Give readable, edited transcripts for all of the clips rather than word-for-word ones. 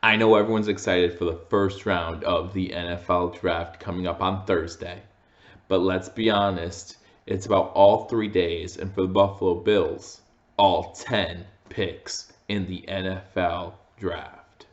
I know everyone's excited for the first round of the NFL draft coming up on Thursday, but let's be honest, it's about all 3 days, and for the Buffalo Bills, all 10 picks in the NFL draft.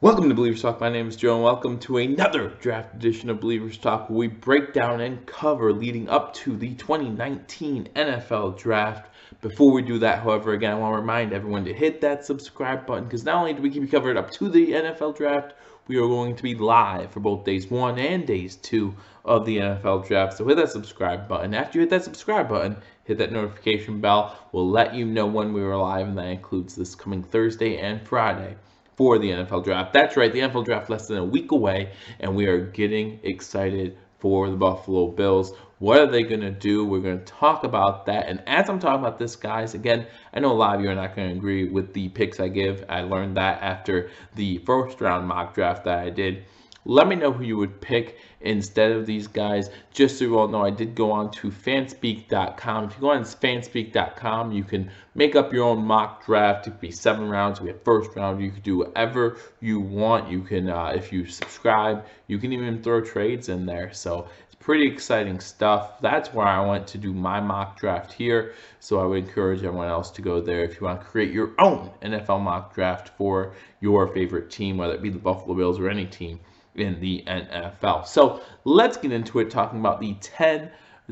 Welcome to Believers Talk. My name is Joe, and welcome to another draft edition of Believers Talk, where we break down and cover leading up to the 2019 NFL Draft. Before we do that, however, again, I want to remind everyone to hit that subscribe button, because not only do we keep you covered up to the NFL Draft, we are going to be live for both days 1 and days 2 of the NFL Draft. So hit that subscribe button. After you hit that subscribe button, hit that notification bell. We'll let you know when we are live, and that includes this coming Thursday and Friday for the NFL Draft. That's right, the NFL Draft less than a week away, and we are getting excited for the Buffalo Bills. What are they going to do? We're going to talk about that. And as I'm talking about this, guys, again, I know a lot of you are not going to agree with the picks I give. I learned that after the first round mock draft that I did. Let me know who you would pick instead of these guys. Just so you all know, I did go on to fanspeak.com. If you go on fanspeak.com, you can make up your own mock draft. It could be 7 rounds. We have first round. You can do whatever you want. You can, if you subscribe, you can even throw trades in there. So it's pretty exciting stuff. That's where I went to do my mock draft here. So I would encourage everyone else to go there if you want to create your own NFL mock draft for your favorite team, whether it be the Buffalo Bills or any team in the NFL. So let's get into it, talking about the 10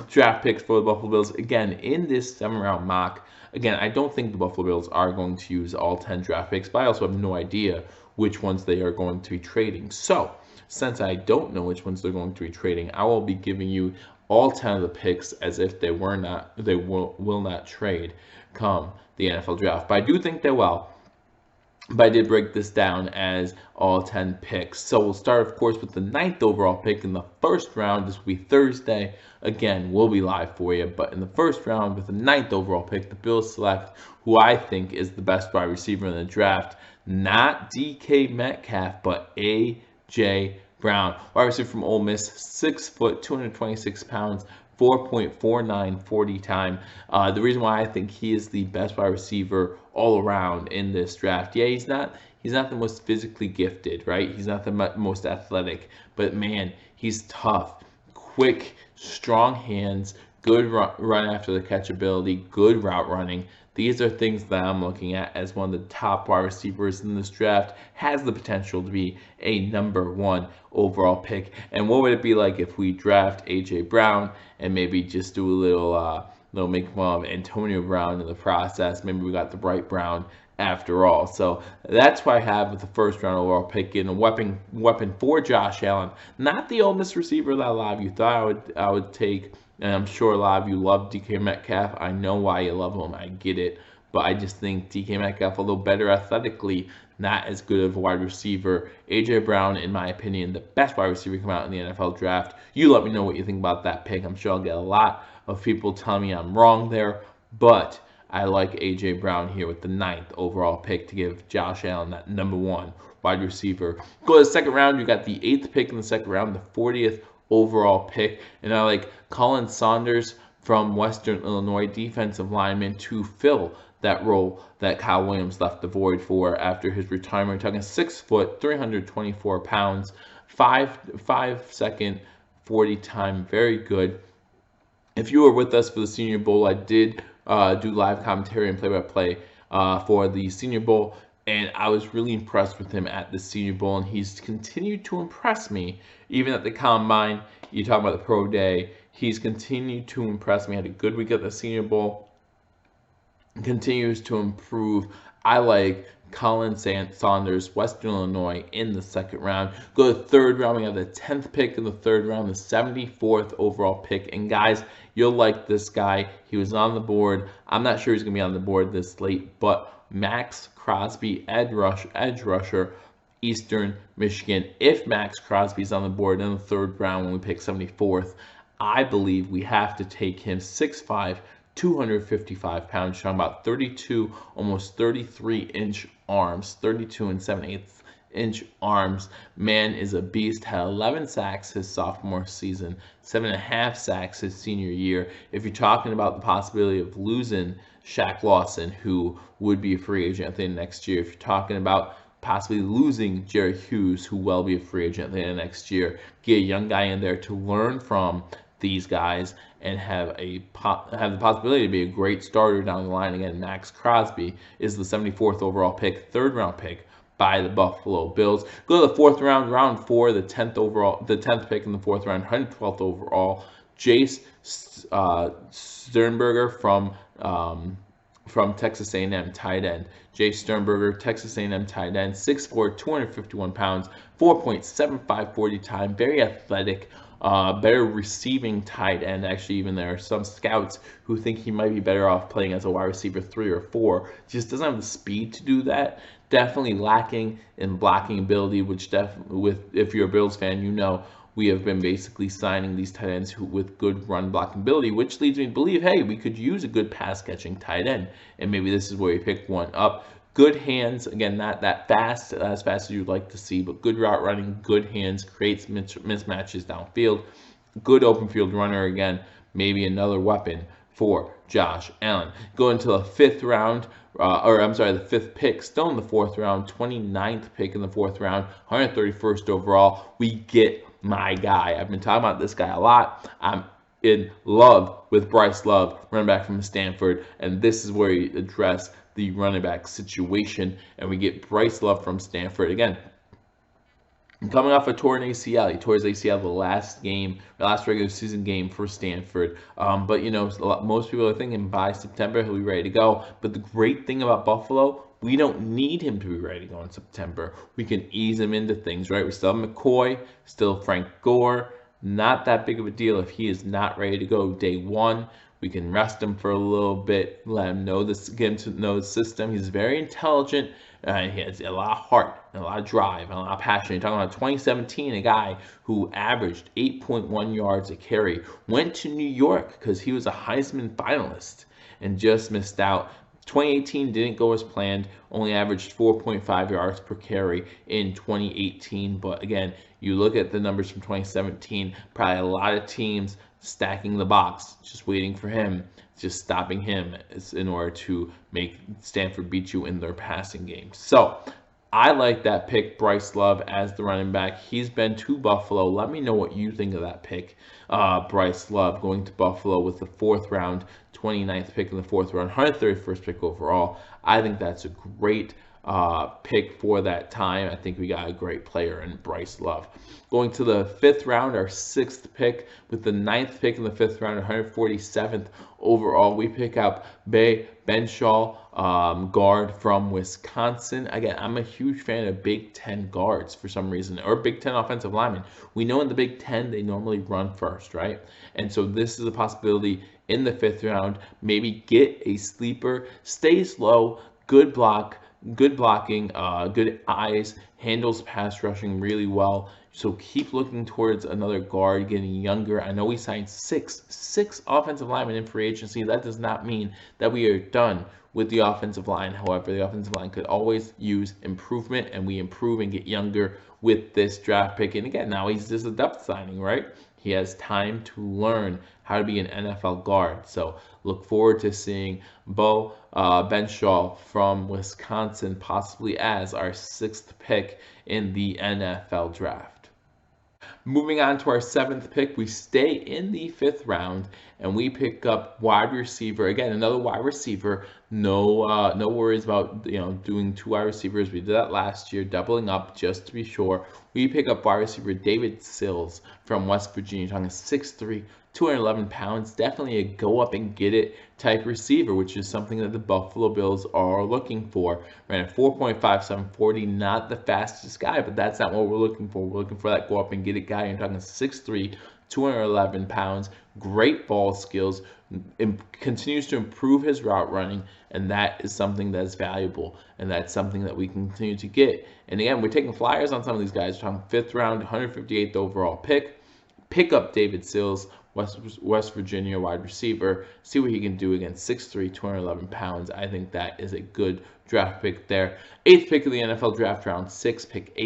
draft picks for the Buffalo Bills. Again, in this 7-round mock, again, I don't think the Buffalo Bills are going to use all 10 draft picks, but I also have no idea which ones they are going to be trading. So since I don't know which ones they're going to be trading, I will be giving you all 10 of the picks as if they will not trade come the NFL draft. But I do think they will. But I did break this down as all 10 picks. So we'll start, of course, with the 9th overall pick in the first round. This will be Thursday. Again, we'll be live for you. But in the first round, with the 9th overall pick, the Bills select who I think is the best wide receiver in the draft. Not DK Metcalf, but A.J. Brown. Wide receiver from Ole Miss, 6 foot, 226 pounds. 4.49 40 time. The reason why I think he is the best wide receiver all around in this draft. Yeah, he's not the most physically gifted, right? He's not the most athletic, but man, he's tough, quick, strong hands, good run after the catch ability, good route running. These are things that I'm looking at as one of the top wide receivers in this draft. Has the potential to be a number 1 overall pick. And what would it be like if we draft A.J. Brown and maybe just do a little make fun of Antonio Brown in the process? Maybe we got the right Brown after all. So that's what I have with the first round overall pick, in a weapon for Josh Allen. Not the Ole Miss receiver that a lot of you thought I would take. And I'm sure a lot of you love DK Metcalf. I know why you love him. I get it. But I just think DK Metcalf, although better athletically, not as good of a wide receiver. A.J. Brown, in my opinion, the best wide receiver come out in the NFL draft. You let me know what you think about that pick. I'm sure I'll get a lot of people telling me I'm wrong there. But I like A.J. Brown here with the 9th overall pick to give Josh Allen that number 1 wide receiver. Go to the second round. You got the 8th pick in the second round, the 40th overall pick, and I like Colin Saunders from Western Illinois, defensive lineman, to fill that role that Kyle Williams left the void for after his retirement. Talking 6 foot, 324 pounds, 5 second 40 time, very good. If you were with us for the Senior Bowl, I did do live commentary and play-by-play for the Senior Bowl. And I was really impressed with him at the Senior Bowl, and he's continued to impress me, even at the Combine. You talk about the Pro Day. He's continued to impress me. Had a good week at the Senior Bowl. Continues to improve. I like Colin Saunders, Western Illinois, in the second round. Go to the third round. We have the 10th pick in the third round, the 74th overall pick. And guys, you'll like this guy. He was on the board. I'm not sure he's going to be on the board this late, but Maxx Crosby, edge rusher, Eastern Michigan. If Maxx Crosby's on the board in the third round when we pick 74th, I believe we have to take him. 6'5", 255 pounds, talking about 32, almost 33-inch arms, 32 and 7/8 5-inch arms. Man is a beast. Had 11 sacks his sophomore season, 7.5 sacks his senior year. If you're talking about the possibility of losing Shaq Lawson, who would be a free agent at the end of next year, if you're talking about possibly losing Jerry Hughes, who will be a free agent at the end of next year, get a young guy in there to learn from these guys and have the possibility to be a great starter down the line. Again, Max Crosby is the 74th overall pick, 3rd round pick by the Buffalo Bills. Go to the 4th round, round 4, the 10th pick in the 4th round, 112th overall, Jace Sternberger from Texas A&M, tight end. Jace Sternberger, Texas A&M tight end, 6'4", 251 pounds, 4.75 40 time, very athletic, better receiving tight end. Actually, even there are some scouts who think he might be better off playing as a wide receiver 3 or 4. Just doesn't have the speed to do that. Definitely lacking in blocking ability, which if you're a Bills fan, you know we have been basically signing these tight ends with good run blocking ability, which leads me to believe, hey, we could use a good pass catching tight end, and maybe this is where we pick one up. Good hands, again, not that fast, as fast as you'd like to see, but good route running, good hands, creates mismatches downfield. Good open field runner, again, maybe another weapon for Josh Allen. Going to the 5th round, the 5th pick, still in the 4th round, 29th pick in the 4th round, 131st overall. We get my guy. I've been talking about this guy a lot. I'm in love with Bryce Love, running back from Stanford, and this is where you address the running back situation, and we get Bryce Love from Stanford. Again, coming off a torn ACL. He tore his ACL the last regular season game for Stanford. But, you know, most people are thinking by September he'll be ready to go. But the great thing about Buffalo, we don't need him to be ready to go in September. We can ease him into things, right? We still have McCoy, still Frank Gore. Not that big of a deal if he is not ready to go day one. We can rest him for a little bit, let him know this, get him to know the system. He's very intelligent. He has a lot of heart and a lot of drive and a lot of passion. You're talking about 2017, a guy who averaged 8.1 yards a carry, went to New York because he was a Heisman finalist and just missed out. 2018 didn't go as planned, only averaged 4.5 yards per carry in 2018. But again, you look at the numbers from 2017, probably a lot of teams stacking the box, just waiting for him, just stopping him in order to make Stanford beat you in their passing game. So I like that pick, Bryce Love as the running back. He's been to Buffalo. Let me know what you think of that pick. Bryce Love going to Buffalo with the 4th round, 29th pick in the 4th round, 131st pick overall. I think that's a great pick for that time. I think we got a great player in Bryce Love. Going to the 5th round, our 6th pick, with the 9th pick in the 5th round, 147th overall, we pick up Ben Shaw, guard from Wisconsin. Again, I'm a huge fan of Big Ten guards for some reason, or Big Ten offensive linemen. We know in the Big Ten they normally run first, right? And so this is a possibility in the 5th round. Maybe get a sleeper, stay slow, good blocking, good eyes, handles pass rushing really well. So keep looking towards another guard, getting younger. I know we signed six offensive linemen in free agency. That does not mean that we are done with the offensive line. However, the offensive line could always use improvement, and we improve and get younger with this draft pick. And again, now he's just a depth signing, right? He has time to learn how to be an NFL guard. So look forward to seeing Ben Shaw from Wisconsin possibly as our 6th pick in the NFL draft. Moving on to our 7th pick, we stay in the 5th round and we pick up wide receiver. Again, another wide receiver. No worries about doing 2 wide receivers. We did that last year, doubling up just to be sure. We pick up wide receiver David Sills from West Virginia, talking 6'3", 211 pounds. Definitely a go up and get it type receiver, which is something that the Buffalo Bills are looking for. Ran a 4.57 40, not the fastest guy, but that's not what we're looking for. We're looking for that go up and get it guy. You're talking 6'3", 211 pounds, great ball skills, continues to improve his route running, and that is something that's valuable, and that's something that we continue to get. And again, we're taking flyers on some of these guys. We're talking 5th round, 158th overall pick. Pick up David Sills, West Virginia wide receiver. See what he can do against 6'3", 211 pounds. I think that is a good draft pick there. 8th pick of the NFL draft, round 6, pick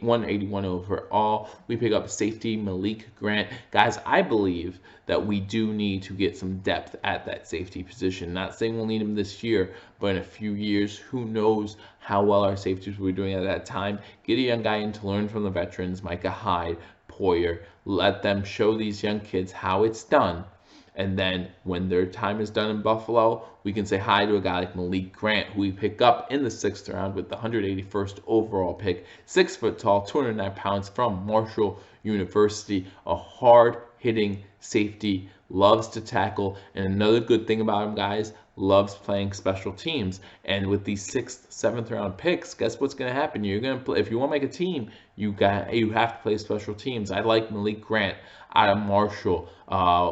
181 overall. We pick up safety Malik Grant. Guys, I believe that we do need to get some depth at that safety position. Not saying we'll need him this year, but in a few years, who knows how well our safeties were doing at that time. Get a young guy in to learn from the veterans, Micah Hyde, Poyer. Let them show these young kids how it's done. And then when their time is done in Buffalo, we can say hi to a guy like Malik Grant, who we pick up in the 6th round with the 181st overall pick. 6 foot tall, 209 pounds, from Marshall University. A hard-hitting safety, loves to tackle. And another good thing about him, guys, loves playing special teams. And with these 6th, 7th round picks, guess what's going to happen? You're going to play, if you want to make a team, you have to play special teams. I like Malik Grant out of Marshall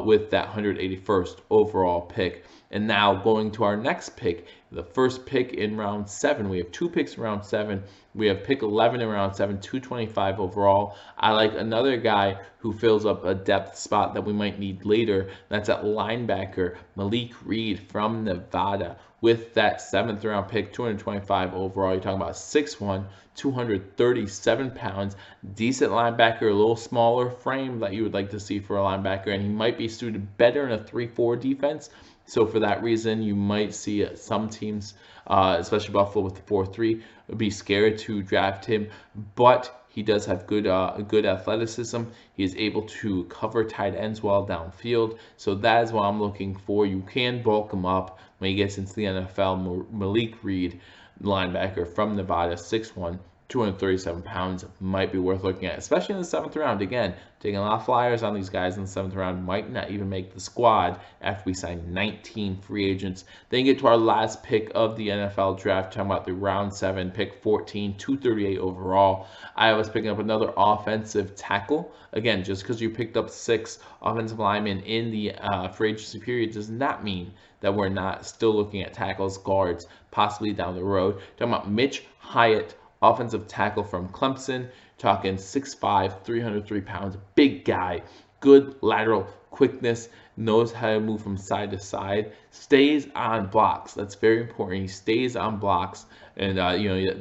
with that 181st overall pick. And now going to our next pick, the first pick in round 7. We have 2 picks in round 7. We have pick 11 in round 7, 225 overall. I like another guy who fills up a depth spot that we might need later. That's at linebacker, Malik Reed from Nevada, with that 7th round pick, 225 overall. You're talking about 6'1", 237 pounds, decent linebacker, a little smaller frame that you would like to see for a linebacker, and he might be suited better in a 3-4 defense. So for that reason, you might see some teams, especially Buffalo with the 4-3, be scared to draft him. But he does have good athleticism. He is able to cover tight ends well downfield. So that is what I'm looking for. You can bulk him up when he gets into the NFL. Malik Reed, linebacker from Nevada, 6'1", 237 pounds, might be worth looking at, especially in the 7th round. Again, taking a lot of flyers on these guys in the 7th round, might not even make the squad after we sign 19 free agents. Then you get to our last pick of the NFL draft, talking about the round 7, pick 14, 238 overall. I was picking up another offensive tackle. Again, just because you picked up 6 offensive linemen in the free agency period does not mean that we're not still looking at tackles, guards, possibly down the road. Talking about Mitch Hyatt, offensive tackle from Clemson, talking 6'5", 303 pounds, big guy, good lateral quickness, knows how to move from side to side, stays on blocks. That's very important. He stays on blocks, and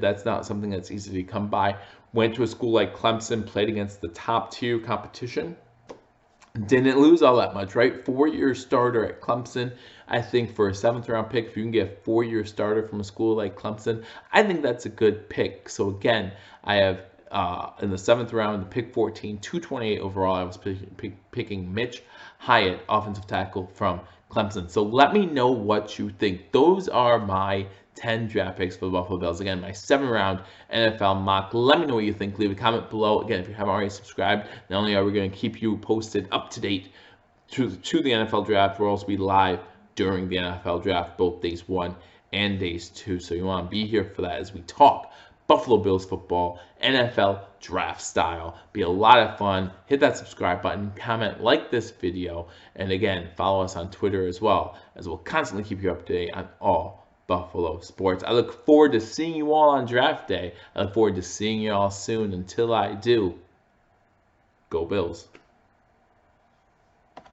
that's not something that's easy to come by. Went to a school like Clemson, played against the top-tier competition. Didn't lose all that much, right? 4-year starter at Clemson. I think for a 7th round pick, if you can get a 4-year starter from a school like Clemson, I think that's a good pick. So again, I have in the 7th round, the pick 14, 228 overall, I was picking Mitch Hyatt, offensive tackle from Clemson. So let me know what you think. Those are my 10 draft picks for the Buffalo Bills. Again, my 7th round NFL mock. Let me know what you think. Leave a comment below. Again, if you haven't already subscribed, not only are we going to keep you posted up to date to the NFL draft, we'll also be live during the NFL draft, both days 1 and days 2. So you want to be here for that as we talk Buffalo Bills football, NFL draft style. Be a lot of fun. Hit that subscribe button, comment, like this video, and again, follow us on Twitter as well, as we'll constantly keep you up to date on all Buffalo sports. I look forward to seeing you all on draft day. I look forward to seeing you all soon. Until I do, go Bills.